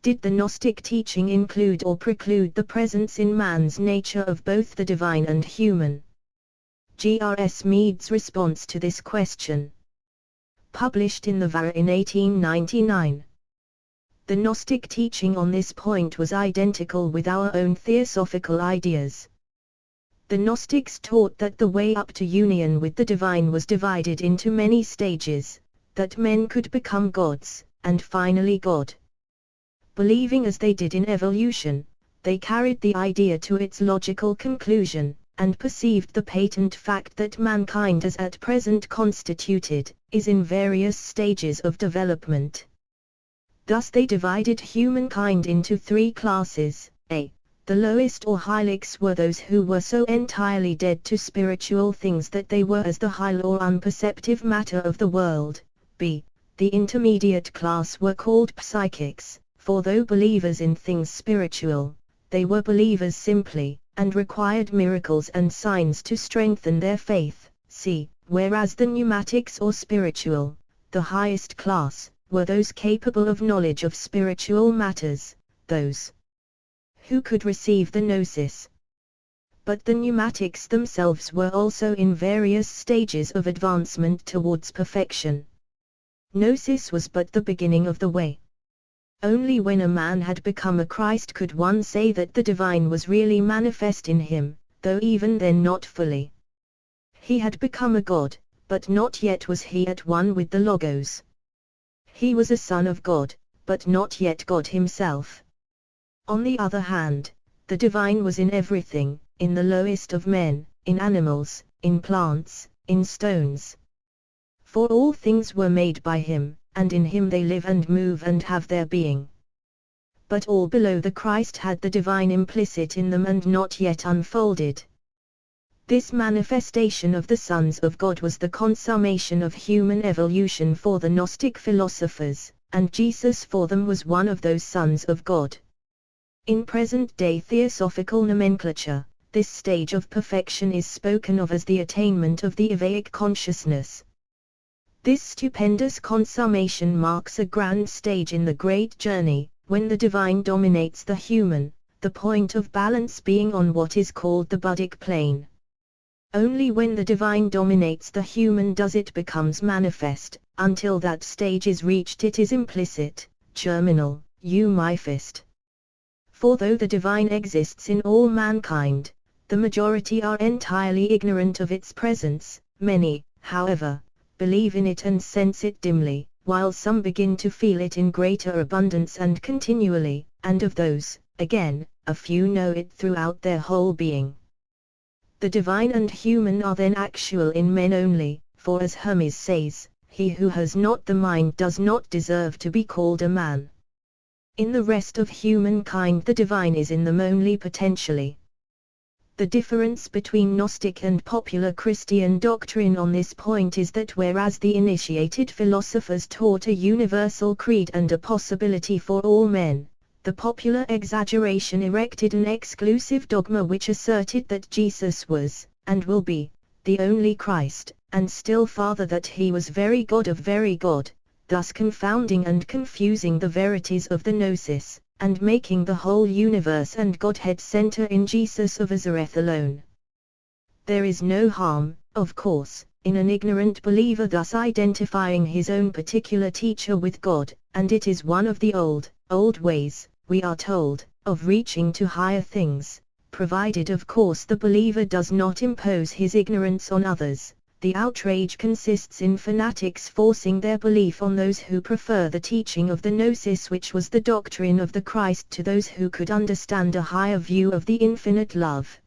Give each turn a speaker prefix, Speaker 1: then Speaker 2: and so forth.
Speaker 1: Did the Gnostic teaching include or preclude the presence in man's nature of both the divine and human? R S Mead's response to this question, published in the Vahan in 1899. The Gnostic teaching on this point was identical with our own theosophical ideas. The Gnostics taught that the way up to union with the divine was divided into many stages, that men could become gods, and finally God. Believing as they did in evolution, they carried the idea to its logical conclusion, and perceived the patent fact that mankind as at present constituted, is in various stages of development. Thus they divided humankind into three classes. A. The lowest or hylix were those who were so entirely dead to spiritual things that they were as the hyle or unperceptive matter of the world. B. The intermediate class were called psychics, for though believers in things spiritual, they were believers simply, and required miracles and signs to strengthen their faith. C. Whereas the pneumatics or spiritual, the highest class, were those capable of knowledge of spiritual matters, those who could receive the gnosis. But the pneumatics themselves were also in various stages of advancement towards perfection. Gnosis was but the beginning of the way. Only when a man had become a Christ could one say that the divine was really manifest in him, though even then not fully. He had become a god, but not yet was he at one with the Logos. He was a son of God, but not yet God himself. On the other hand, the divine was in everything, in the lowest of men, in animals, in plants, in stones. For all things were made by him, and in him they live and move and have their being. But all below the Christ had the divine implicit in them and not yet unfolded. This manifestation of the sons of God was the consummation of human evolution for the Gnostic philosophers, and Jesus for them was one of those sons of God. In present-day theosophical nomenclature, this stage of perfection is spoken of as the attainment of the Evaic consciousness. This stupendous consummation marks a grand stage in the great journey, when the divine dominates the human, the point of balance being on what is called the buddhic plane. Only when the divine dominates the human does it becomes manifest. Until that stage is reached it is implicit, germinal, eumyphist. For though the divine exists in all mankind, the majority are entirely ignorant of its presence. Many, however, believe in it and sense it dimly, while some begin to feel it in greater abundance and continually, and of those, again, a few know it throughout their whole being. The divine and human are then actual in men only, for as Hermes says, he who has not the mind does not deserve to be called a man. In the rest of humankind the divine is in them only potentially. The difference between Gnostic and popular Christian doctrine on this point is that whereas the initiated philosophers taught a universal creed and a possibility for all men, the popular exaggeration erected an exclusive dogma which asserted that Jesus was, and will be, the only Christ, and still farther that he was very God of very God, thus confounding and confusing the verities of the Gnosis, and making the whole universe and Godhead center in Jesus of Nazareth alone. There is no harm, of course, in an ignorant believer thus identifying his own particular teacher with God, and it is one of the old ways, we are told, of reaching to higher things, provided of course the believer does not impose his ignorance on others. The outrage consists in fanatics forcing their belief on those who prefer the teaching of the Gnosis, which was the doctrine of the Christ, to those who could understand a higher view of the infinite love.